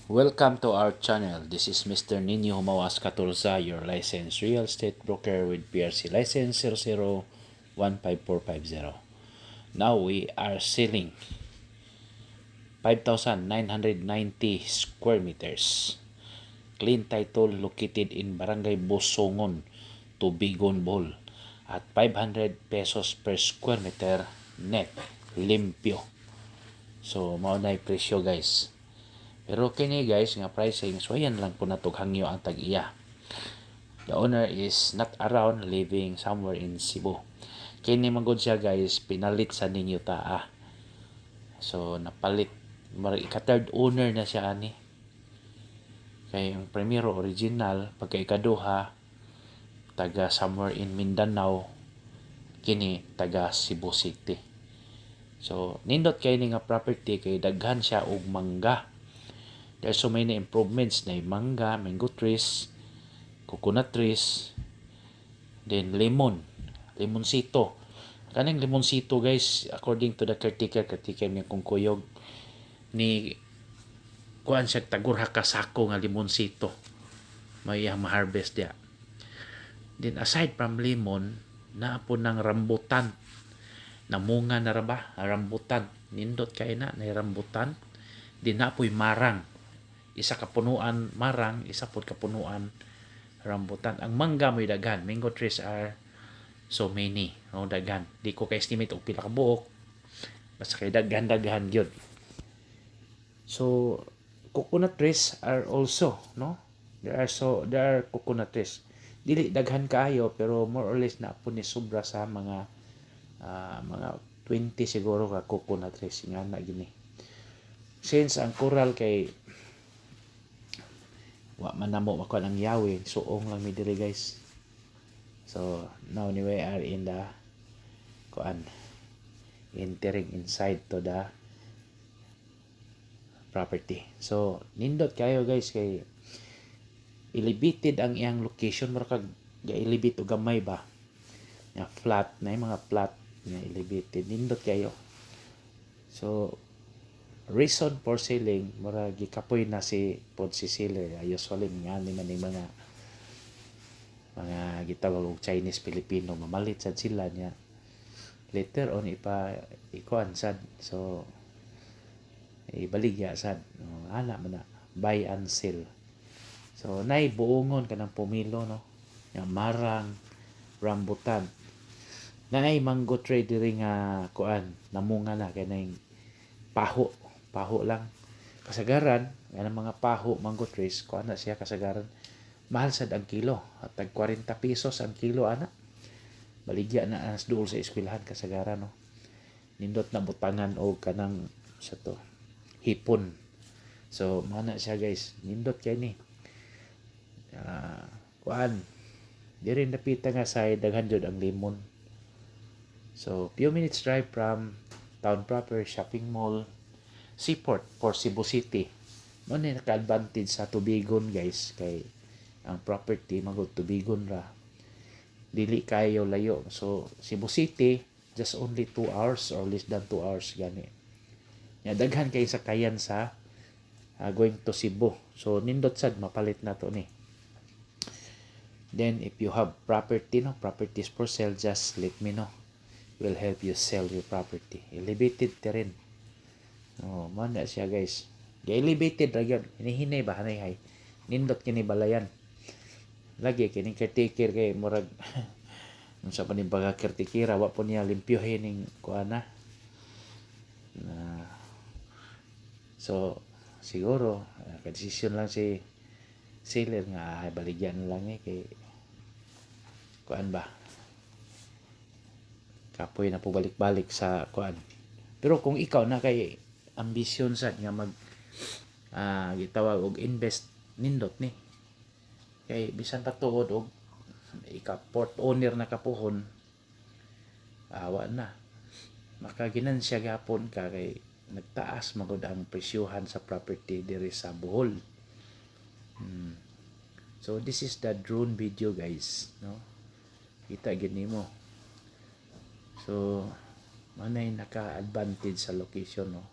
Welcome to our channel. This is Mr. Nino Humawas Caturza, your licensed real estate broker with PRC license 00154450. Now we are selling 5,990 square meters. Clean title located in Barangay Bosongon, Tubigon, Bohol at 500 pesos per square meter net limpyo. So mao na presyo guys. Pero kini guys nga pricing so yan lang po natog hangyo ang tag-iya. The owner is not around, living somewhere in Cebu. Kini magod siya guys pinalit sa ninyo ta. So napalit ika-third owner na siya ani. Kay ang primero original pagka ikaduha taga somewhere in Mindanao, kini taga Cebu City. So nindot kay ni nga property kay daghan siya og mangga. There's so many improvements na mangga, mango trees, coconut trees, then limonsito. Kanang limonsito guys, according to the caretaker niya kung kuyog ni kuan siya tagurha ka sako nga limonsito. May ma-harvest dia. Then aside from lemon, naa po ng rambutan. Namunga na ra ba? Rambutan. Nindot kay na rambutan. Din na po'y marang. Isa kapunuan marang, isa po kapunuan rambutan. Ang mangga mo'y daghan. Mango trees are so many. No, daghan. Di ko ka-estimate og pila ka buok. Basta kay daghan gyud. So coconut trees are also, no? There are coconut trees. Dili daghan kaayo pero more or less na po ni sobra sa mga 20 siguro ka coconut trees nga na gini. Since ang coral kay wa man namo mako ang yawi, suong lang mi diri guys. So now we are in the entering inside to the property. So nindot kayo guys kay elevated ang iyang location, mura kag ga-elevate og gamay ba nga flat na mga flat nga elevated, nindot kayo. So reason for selling, mura gikapoy na si seller. Usually nga ni man mga gitawag og Chinese Filipino mamalit sad sila niya. Later on ikuan sad. So ibaligya sad. Ana man na buy and sell. So nay buongon kanang pumilo no. Nga marang, rambutan. Nay mango tree diri nga kuan namunga na kay nay paho lang kasagaran yan mga paho mango trees kuan na siya kasagaran mahal sad ang kilo at tag 40 pesos ang kilo ana baligya na as duol sa eskwelahan kasagaran no. Nindot na butangan og kanang sa to hipon. So mana siya guys, nindot kay ni kuan diri napita nga side daghan jud ang limon. So few minutes drive from town proper, shopping mall, seaport for Cebu City. Mo ni naka-advantage sa Tubigon guys kay ang property magud Tubigon ra. Dili kayo layo. So Cebu City just only 2 hours or less than 2 hours gani. Ya daghan kay sakayan sa going to Cebu. So nindot sad mapalit na to ni. Then if you have properties for sale, just let me know. Will help you sell your property. Elevated terrain. Man na siya guys. Elevated ra gyud. Hinihinay ba hanay nindot kini balayan. Lagi kini caretaker kay murag unsa pa ni baga caretaker wa po niya limpyohin ning kuana. So siguro ka-decision lang si seller nga baligyan lang kay kuan ba kapoy na po balik-balik sa kuan. Pero kung ikaw na kay ambisyon sad nga mag gitawag og invest, nindot ni kay bisan patuod og port owner na kapuhon awa na makaginansya gapon ka kay nagtaas magud ang presyohan sa property diri sa Bohol. So this is the drone video guys, no, kita gid nimo. So manay naka-advantage sa location no.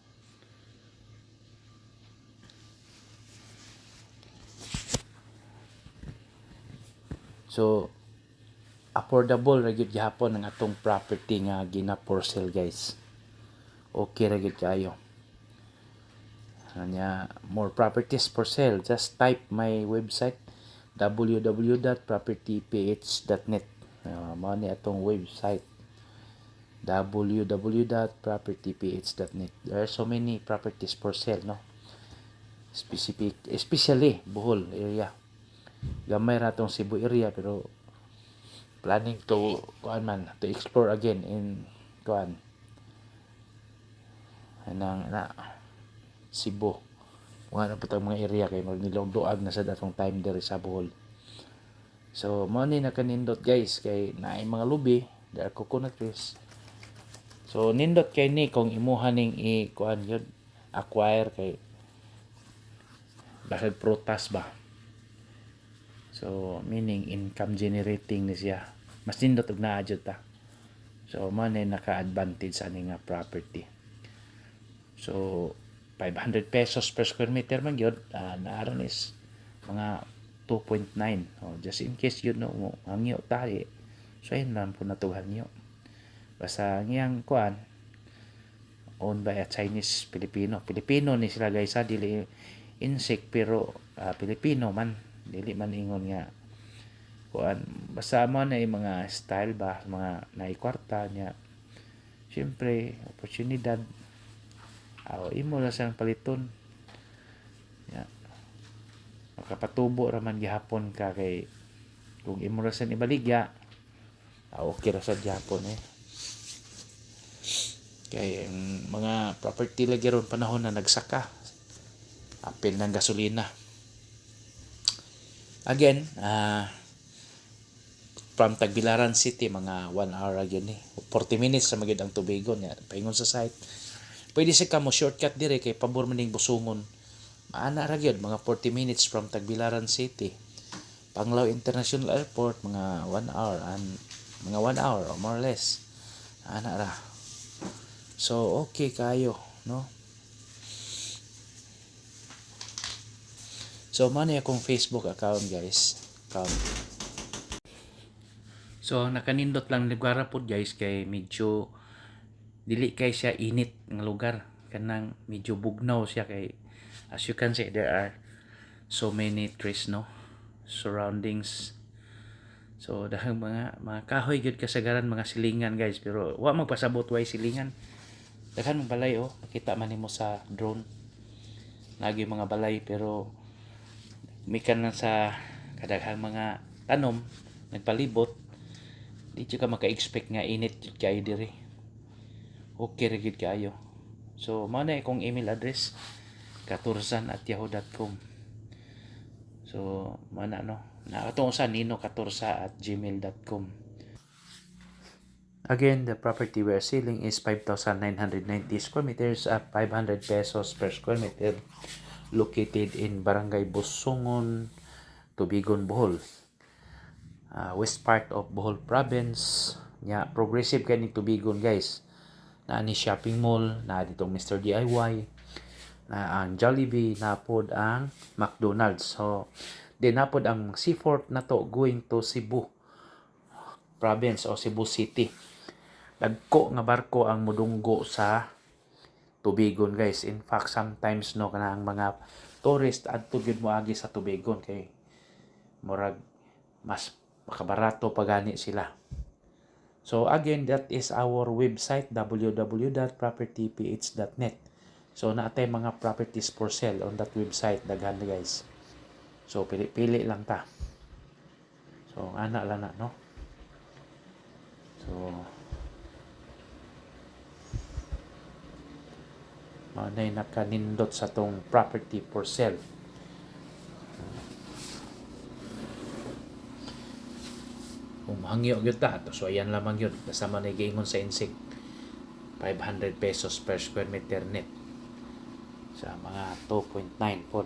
So affordable ra gyud gihapon ang atong property nga gina for sale guys. Okay ra gyud kayo. Anya more properties for sale, just type my website www.propertyph.net. Mao ni atong website www.propertyph.net. There are so many properties for sale, no? Especially Bohol area. Gamay ra tong Cebu area pero planning to explore again in kuan na Cebu. Mga na mga area kay magnilog-duag na sa datong time diri sa Bohol. So mo ni nakanindot guys kay naay mga lubi, there are coconut trees. So nindot kay ni kung imuha ning kuan yun acquire kay basag prutas ba. So meaning income generating ni siya. Mas nindot og naa jud ta. So mo ni naka-advantage sa ani nga property. So 500 pesos per square meter man gyud, naaron is mga 2.9. Just in case you know mo hangyo tahi. So yun lang po natuhan nyo. Basta ngiyang kuan owned by a Chinese Filipino. Filipino ni sila guys ha, dili insect pero Filipino man, dili man ingon nga kuan. Basta mo na yung mga style ba, mga naikwarta niya. Siyempre, oportunidad. Imo lang siyang paliton. Ya. Makapatubo raman gihapon ka kay kung imo lang siyang ibaligya, okay ra sa gihapon Kay mga property lagi ron panahon na nagsaka. Apil ng gasolina. Again, from Tagbilaran City, mga 1 hour yun 40 minutes sa magid ang tubigon. Paingon sa site. Pwede sa kamo shortcut dire kay pabor maning Busungon. Maana ra gyud mga 40 minutes from Tagbilaran City. Panglao International Airport mga 1 hour and mga 1 hour or more or less. Ana ra. So okay kayo, no? So man akong Facebook account guys. So nakanindot lang lugar po guys kay medyo dili kay siya init ng lugar, kanang medyo bugnaw siya kay as you can see there are so many trees no surroundings. So dahang mga kahoy gyud kasagaran, mga silingan guys, pero wa magpasabot way silingan. Daghan ng balay nakita man nimo sa drone. Lagi mga balay pero mikan na sa kadaghang mga tanom nagpalibot, di ka maka-expect nga init jud kay diri. Okay ra gyud kaayo. So mao na akong email address katursan@yahoo.com. So mao na nakatong sa nino14@gmail.com. Again, the property we are selling is 5,990 square meters at 500 pesos per square meter, located in Barangay Busungon, Tubigon, Bohol. West part of Bohol province. Progressive kani Tubigon guys. Na ni shopping mall, na ditong Mr. DIY, na ang Jollibee, na pod ang McDonald's. So din na pod ang seaport na to going to Cebu province o Cebu City. Dagko nga barko ang mudunggo sa Tubigon guys. In fact, sometimes kanang mga tourist adto gyud moagi sa Tubigon kay murag mas makabarato pagani sila. So again, that is our website www.propertyph.net. So naatay mga properties for sale on that website, daghan guys. So pili-pili lang ta. So ana lang na no. So manay nakanindot sa tong property for sale. Hangyo gyud ta, so ayan lamang yun, kasama na giingon sa insik 500 pesos per square meter net sa mga 2.9 pod.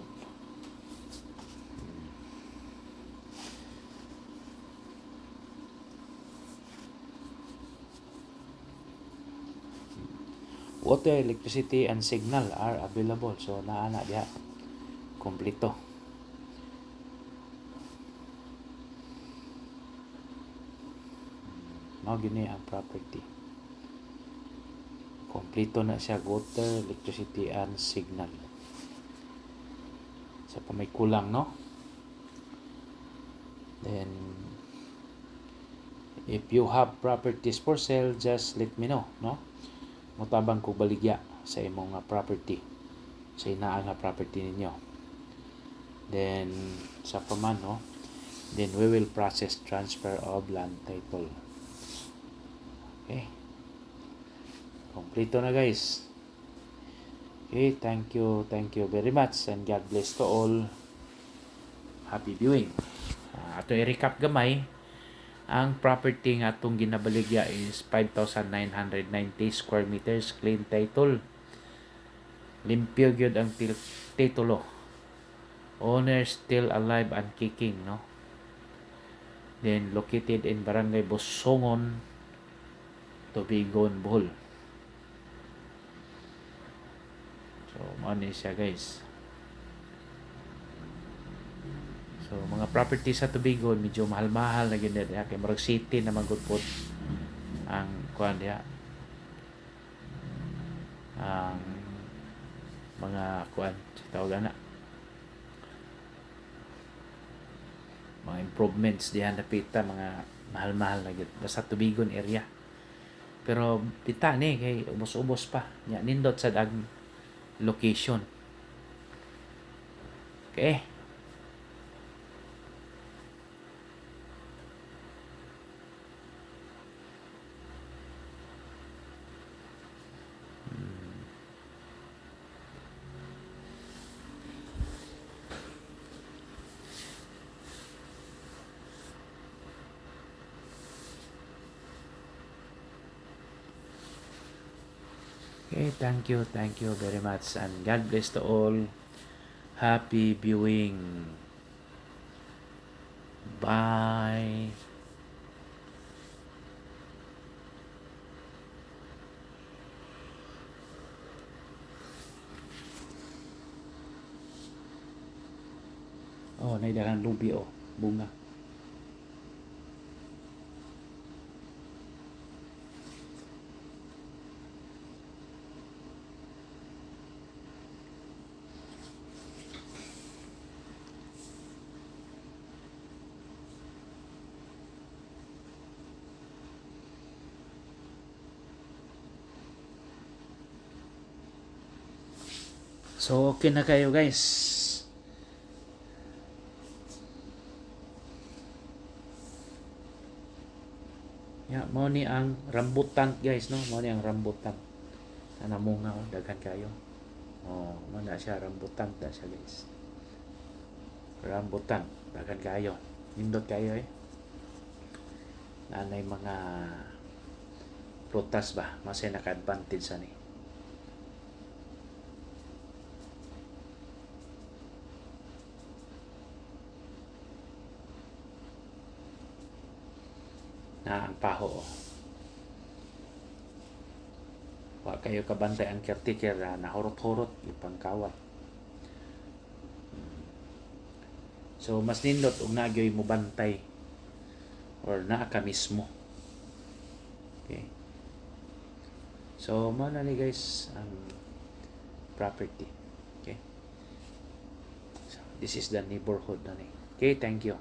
Water, electricity, and signal are available. So naana diha kompleto. mao gini ang property. Kompleto na siya, water, electricity, and signal. Sa pa may kulang, no? Then, if you have properties for sale, just let me know, no? Mutabang ko baligya sa imong property, sa inaa nga property ninyo. Then, sa paman, no? Then, we will process transfer of land title. Okay. Kompleto na, guys. Okay, thank you very much, and God bless to all. Happy viewing. Ato i-recap gamay, ang property nga atong ginabaligya is 5,990 square meters, clean title. Limpyo gyud ang titulo. Owner still alive and kicking, no? Then located in Barangay Bosongon, Tubigon, Bohol. So, money siya, guys. So, mga property sa Tubigon, medyo mahal-mahal na ganda diha. Kay Marag City na magudpod ang kuan diha. Ang mga kuan, tawag na. Mga improvements diha napita, mga mahal-mahal na gid. Basta Tubigon area. Pero pita ni kay ubos-ubos pa. Nya nindot sa dag location. Okay. Okay, thank you very much, and God bless to all. Happy viewing. Bye. Oh, naidahan lubi, oh, bunga. So, okay na kayo, guys. Ya, mo ni ang rambutan, guys, no? Mo ni ang rambutan. Namunga ko, daghan kayo. Oh, mo na siya rambutan ta siya, guys. Rambutan, daghan kayo. Nindot kayo, eh. Nanay mga prutas ba? Masay naka-advantage sa ni. Na ang paho, oh. Wa kayo kabantay ang caretaker na nahurot-hurot ipangkawat. So mas nindot og nagyoy mo bantay or naa ka mismo. Okay. So mo na ni, guys, ang property. Okay. So this is the neighborhood na ni. Okay, thank you.